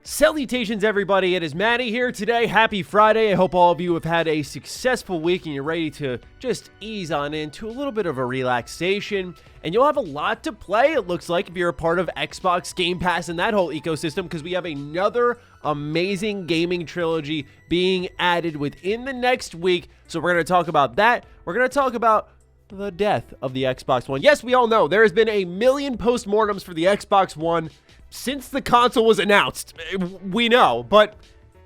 Salutations, everybody. It is Matty here today. Happy Friday. I hope all of you have had a successful week and you're ready to just ease on into a little bit of a relaxation. And you'll have a lot to play, it looks like, if you're a part of Xbox Game Pass and that whole ecosystem, because we have another amazing gaming trilogy being added within the next week. So we're going to talk about that. We're going to talk about the death of the Xbox One. Yes, we all know there has been a million postmortems for the Xbox One since the console was announced. We know, but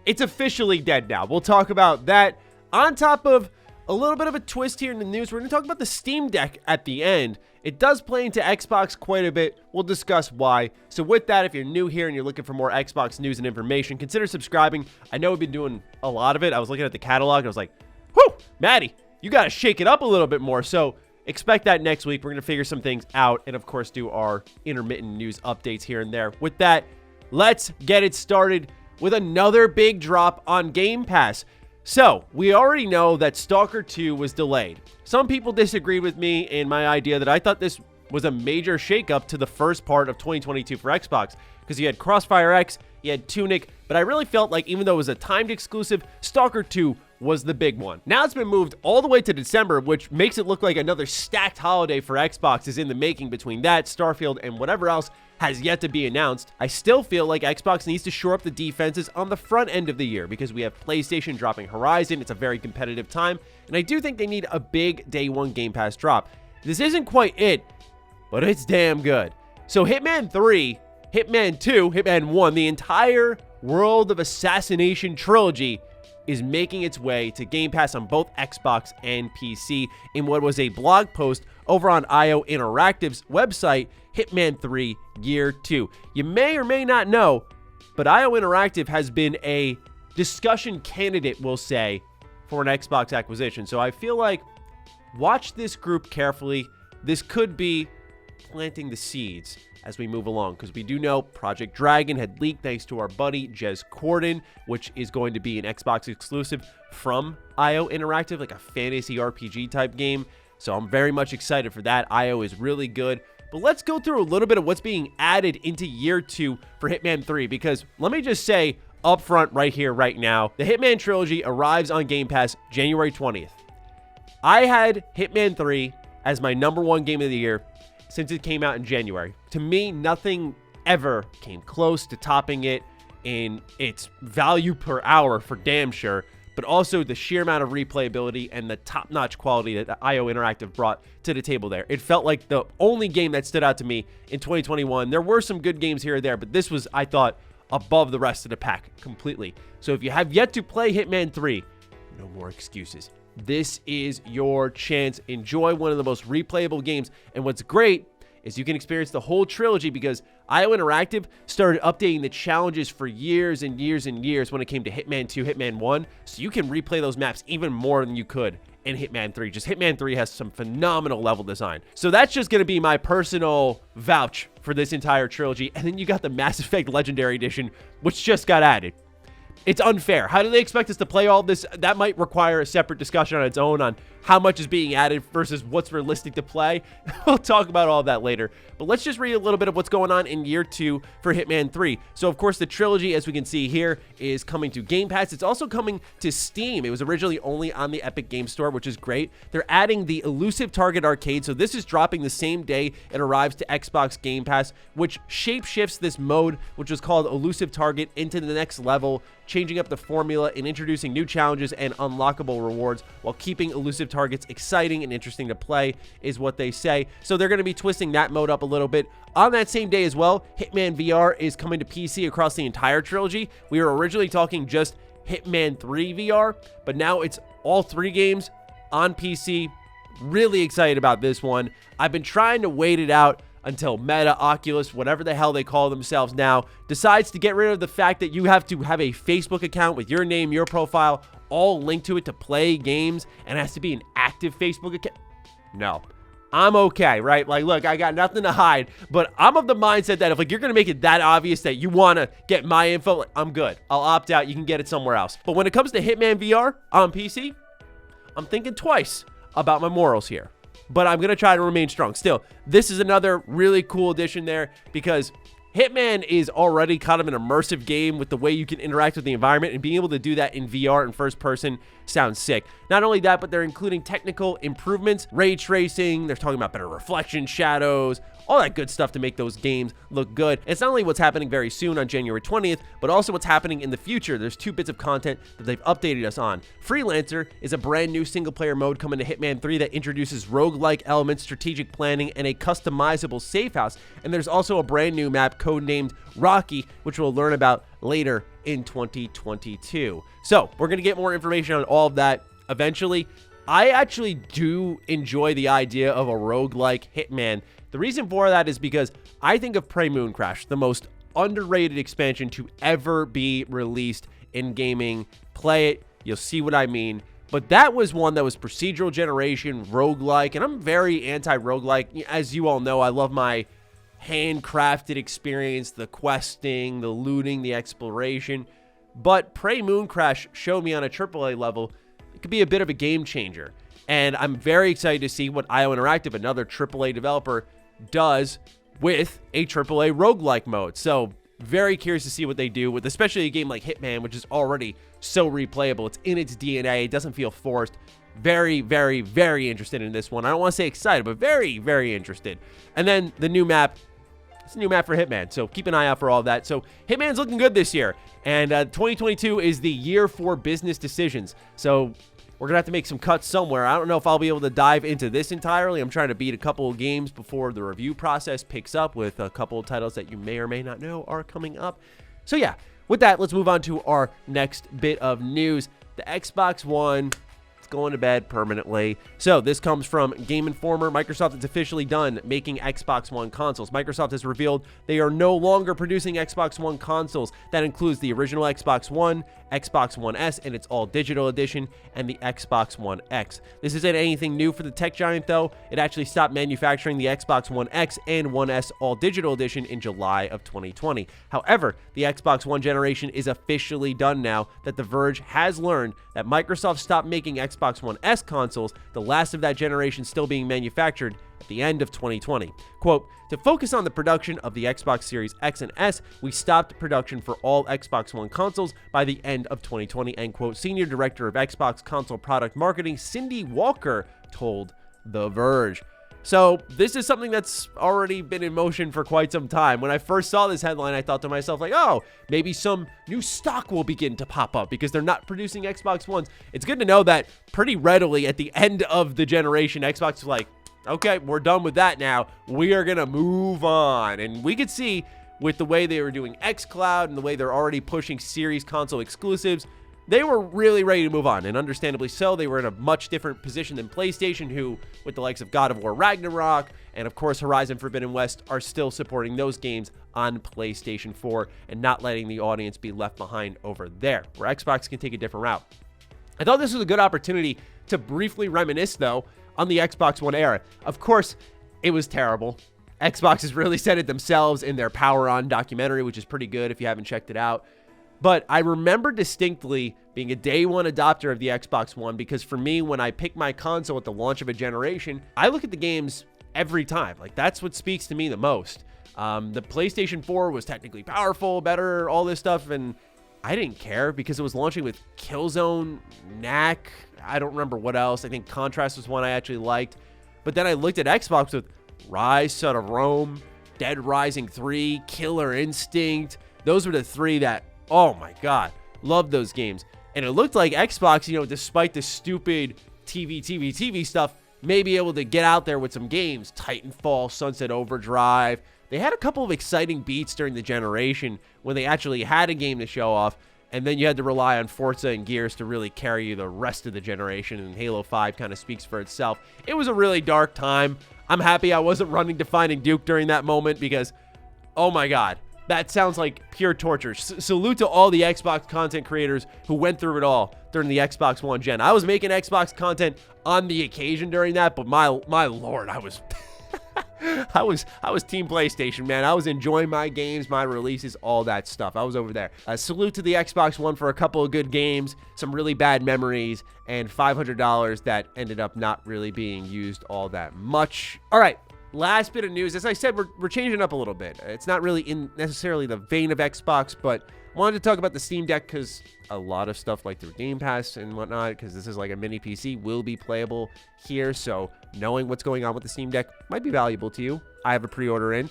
it's officially dead now. We'll talk about that. On top of a little bit of a twist here in the news, we're going to talk about the Steam Deck at the end. It does play into Xbox quite a bit. We'll discuss why. So with that, if you're new here and you're looking for more Xbox news and information, consider subscribing. I know we've been doing a lot of it. I was looking at the catalog and I was like, whew, Maddie, you got to shake it up a little bit more. So expect that next week. We're going to figure some things out and, of course, do our intermittent news updates here and there. With that, let's get it started with another big drop on Game Pass. So, we already know that Stalker 2 was delayed. Some people disagreed with me in my idea that I thought this was a major shakeup to the first part of 2022 for Xbox, because you had Crossfire X, you had Tunic, but I really felt like even though it was a timed exclusive, Stalker 2 was the big one. Now it's been moved all the way to December, which makes it look like another stacked holiday for Xbox is in the making between that, Starfield, and whatever else has yet to be announced. I still feel like Xbox needs to shore up the defenses on the front end of the year because we have PlayStation dropping Horizon. It's a very competitive time, and I do think they need a big day one Game Pass drop. This isn't quite it, but it's damn good. So Hitman 3, Hitman 2, Hitman 1, the entire World of Assassination trilogy is making its way to Game Pass on both Xbox and PC in what was a blog post over on IO Interactive's website, Hitman 3 Year 2. You may or may not know, but IO Interactive has been a discussion candidate, we'll say, for an Xbox acquisition. So I feel like watch this group carefully. This could be planting the seeds as we move along, because we do know Project Dragon had leaked thanks to our buddy Jez Corden, which is going to be an Xbox exclusive from IO Interactive, like a fantasy RPG type game. So I'm very much excited for that. IO is really good. But let's go through a little bit of what's being added into Year 2 for Hitman 3, because let me just say up front right here, right now, the Hitman trilogy arrives on Game Pass January 20th. I had Hitman 3 as my #1 game of the year since it came out in January. To me, nothing ever came close to topping it in its value per hour for damn sure, but also the sheer amount of replayability and the top-notch quality that IO Interactive brought to the table there. It felt like the only game that stood out to me in 2021. There were some good games here or there, but this was, I thought, above the rest of the pack completely. So if you have yet to play Hitman 3, no more excuses. This is your chance. Enjoy one of the most replayable games. And what's great is you can experience the whole trilogy because IO Interactive started updating the challenges for years and years and years when it came to Hitman 2, Hitman 1. So you can replay those maps even more than you could in Hitman 3. Just Hitman 3 has some phenomenal level design. So that's just going to be my personal vouch for this entire trilogy. And then you got the Mass Effect Legendary Edition, which just got added. It's unfair. How do they expect us to play all this? That might require a separate discussion on its own on how much is being added versus what's realistic to play. We'll talk about all of that later. But let's just read a little bit of what's going on in Year 2 for Hitman 3. So, of course, the trilogy, as we can see here, is coming to Game Pass. It's also coming to Steam. It was originally only on the Epic Game Store, which is great. They're adding the Elusive Target Arcade. So this is dropping the same day it arrives to Xbox Game Pass, which shapeshifts this mode, which was called Elusive Target, into the next level, changing up the formula and introducing new challenges and unlockable rewards while keeping elusive targets exciting and interesting to play, is what they say. So they're going to be twisting that mode up a little bit. On that same day as well, Hitman VR is coming to PC across the entire trilogy. We were originally talking just Hitman 3 VR, but now it's all 3 games on PC. Really excited about this one. I've been trying to wait it out until Meta, Oculus, whatever the hell they call themselves now, decides to get rid of the fact that you have to have a Facebook account with your name, your profile, all linked to it to play games, and it has to be an active Facebook account. No. I'm okay, right? Like, look, I got nothing to hide, but I'm of the mindset that if like you're going to make it that obvious that you want to get my info, like, I'm good. I'll opt out. You can get it somewhere else. But when it comes to Hitman VR on PC, I'm thinking twice about my morals here. But I'm going to try to remain strong. Still, this is another really cool addition there because Hitman is already kind of an immersive game with the way you can interact with the environment, and being able to do that in VR and first person sounds sick. Not only that, but they're including technical improvements, ray tracing, they're talking about better reflection, shadows, all that good stuff to make those games look good. It's not only what's happening very soon on January 20th, but also what's happening in the future. There's 2 bits of content that they've updated us on. Freelancer is a brand new single-player mode coming to Hitman 3 that introduces roguelike elements, strategic planning, and a customizable safe house. And there's also a brand new map codenamed Rocky, which we'll learn about later in 2022. So we're going to get more information on all of that eventually. I actually do enjoy the idea of a roguelike Hitman. The reason for that is because I think of Prey Mooncrash, the most underrated expansion to ever be released in gaming. Play it, you'll see what I mean. But that was one that was procedural generation, roguelike, and I'm very anti-roguelike. As you all know, I love my handcrafted experience, the questing, the looting, the exploration. But Prey Mooncrash showed me on a AAA level it could be a bit of a game changer. And I'm very excited to see what IO Interactive, another AAA developer, does with a AAA roguelike mode. So very curious to see what they do with especially a game like Hitman, which is already so replayable. It's in its DNA. It doesn't feel forced. Very, very, very interested in this one. I don't want to say excited, but very, very interested. And then the new map. It's a new map for Hitman, so keep an eye out for all of that. So Hitman's looking good this year, and 2022 is the year for business decisions. So we're going to have to make some cuts somewhere. I don't know if I'll be able to dive into this entirely. I'm trying to beat a couple of games before the review process picks up with a couple of titles that you may or may not know are coming up. So yeah, with that, let's move on to our next bit of news. The Xbox One going to bed permanently. So this comes from Game Informer. Microsoft is officially done making Xbox One consoles. Microsoft has revealed they are no longer producing Xbox One consoles. That includes the original Xbox One, Xbox One S and its all-digital edition, and the Xbox One X. This isn't anything new for the tech giant, though. It actually stopped manufacturing the Xbox One X and One S all-digital edition in July of 2020. However, the Xbox One generation is officially done now that The Verge has learned that Microsoft stopped making Xbox One S consoles, the last of that generation still being manufactured at the end of 2020. Quote, to focus on the production of the Xbox Series X and S, we stopped production for all Xbox One consoles by the end of 2020, end quote. Senior Director of Xbox Console Product Marketing, Cindy Walker, told The Verge. So this is something that's already been in motion for quite some time. When I first saw this headline, I thought to myself, like, oh, maybe some new stock will begin to pop up because they're not producing Xbox Ones. It's good to know that pretty readily at the end of the generation, Xbox was like, okay, we're done with that now. We are going to move on. And we could see with the way they were doing xCloud and the way they're already pushing Series console exclusives, they were really ready to move on, and understandably so. They were in a much different position than PlayStation, who, with the likes of God of War Ragnarok and, of course, Horizon Forbidden West, are still supporting those games on PlayStation 4 and not letting the audience be left behind over there, where Xbox can take a different route. I thought this was a good opportunity to briefly reminisce, though, on the Xbox One era. Of course, it was terrible. Xbox has really said it themselves in their Power On documentary, which is pretty good if you haven't checked it out. But I remember distinctly being a day one adopter of the Xbox One because for me, when I pick my console at the launch of a generation, I look at the games every time. Like, that's what speaks to me the most. The PlayStation 4 was technically powerful, better, all this stuff, and I didn't care because it was launching with Killzone, Knack, I don't remember what else. I think Contrast was one I actually liked. But then I looked at Xbox with Rise, Son of Rome, Dead Rising 3, Killer Instinct. Those were the three that, oh my God, loved those games. And it looked like Xbox, you know, despite the stupid TV stuff, may be able to get out there with some games. Titanfall, Sunset Overdrive. They had a couple of exciting beats during the generation when they actually had a game to show off. And then you had to rely on Forza and Gears to really carry you the rest of the generation, and Halo 5 kind of speaks for itself. It was a really dark time. I'm happy I wasn't running to Finding Duke during that moment because, oh my God, that sounds like pure torture. Salute to all the Xbox content creators who went through it all during the Xbox One gen. I was making Xbox content on the occasion during that, but my Lord, I was... I was Team PlayStation, man. I was enjoying my games, my releases, all that stuff. I was over there. Salute to the Xbox One for a couple of good games, some really bad memories, and $500 that ended up not really being used all that much. All right, last bit of news, as I said, we're changing up a little bit. It's not really in necessarily the vein of Xbox, but wanted to talk about the Steam Deck because a lot of stuff like through Game Pass and whatnot, because this is like a mini PC, will be playable here. So knowing what's going on with the Steam Deck might be valuable to you. I have a pre-order in.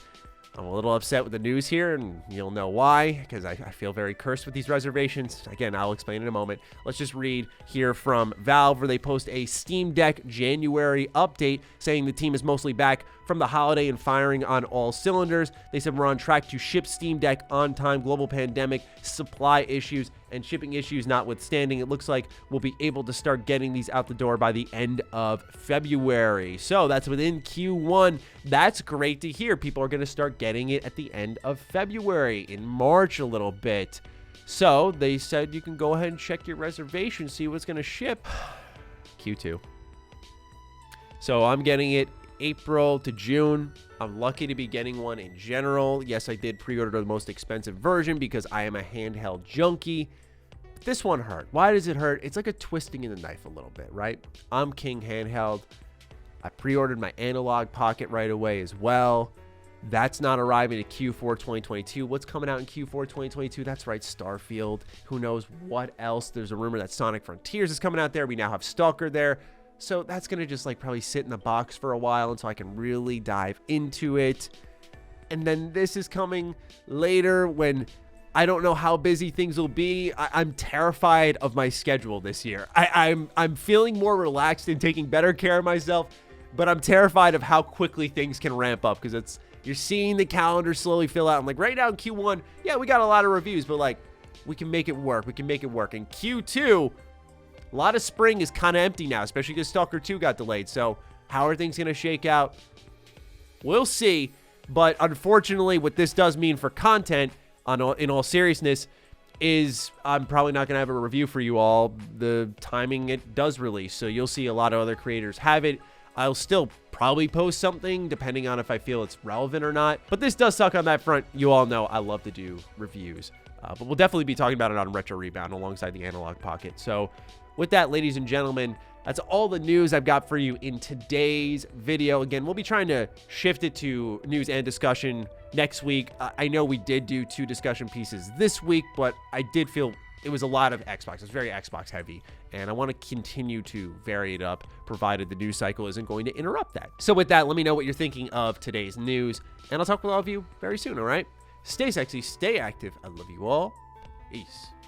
I'm a little upset with the news here, and you'll know why, because I feel very cursed with these reservations. Again, I'll explain in a moment. Let's just read here from Valve, where they post a Steam Deck January update saying the team is mostly back from the holiday and firing on all cylinders. They said we're on track to ship Steam Deck on time. Global pandemic, supply issues, and shipping issues notwithstanding, it looks like we'll be able to start getting these out the door by the end of February. So that's within Q1. That's great to hear. People are going to start getting it at the end of February, in March a little bit. So they said you can go ahead and check your reservation, see what's going to ship. Q2. So I'm getting it April to June. I'm lucky to be getting one in general. Yes, I did pre-order the most expensive version because I am a handheld junkie. But this one hurt. Why does it hurt? It's like a twisting in the knife a little bit, right? I'm king handheld. I pre-ordered my analog pocket right away as well. That's not arriving to Q4 2022. What's coming out in Q4 2022? That's right, Starfield. Who knows what else? There's a rumor that Sonic Frontiers is coming out there. We now have Stalker there. So that's going to just like probably sit in the box for a while until I can really dive into it. And then this is coming later when I don't know how busy things will be. I'm terrified of my schedule this year. I'm feeling more relaxed and taking better care of myself, but I'm terrified of how quickly things can ramp up because you're seeing the calendar slowly fill out. I'm like, right now in Q1, yeah, we got a lot of reviews, but like we can make it work. We can make it work. In Q2, a lot of spring is kind of empty now, especially because Stalker 2 got delayed. So how are things going to shake out? We'll see. But unfortunately, what this does mean for content, in all seriousness, is I'm probably not going to have a review for you all the timing it does release. So you'll see a lot of other creators have it. I'll still probably post something depending on if I feel it's relevant or not. But this does suck on that front. You all know I love to do reviews. But we'll definitely be talking about it on Retro Rebound alongside the Analog Pocket. So with that, ladies and gentlemen, that's all the news I've got for you in today's video. Again, we'll be trying to shift it to news and discussion next week. I know we did do 2 discussion pieces this week, but I did feel it was a lot of Xbox. It was very Xbox heavy, and I want to continue to vary it up, provided the news cycle isn't going to interrupt that. So with that, let me know what you're thinking of today's news, and I'll talk with all of you very soon, all right? Stay sexy, stay active. I love you all. Peace.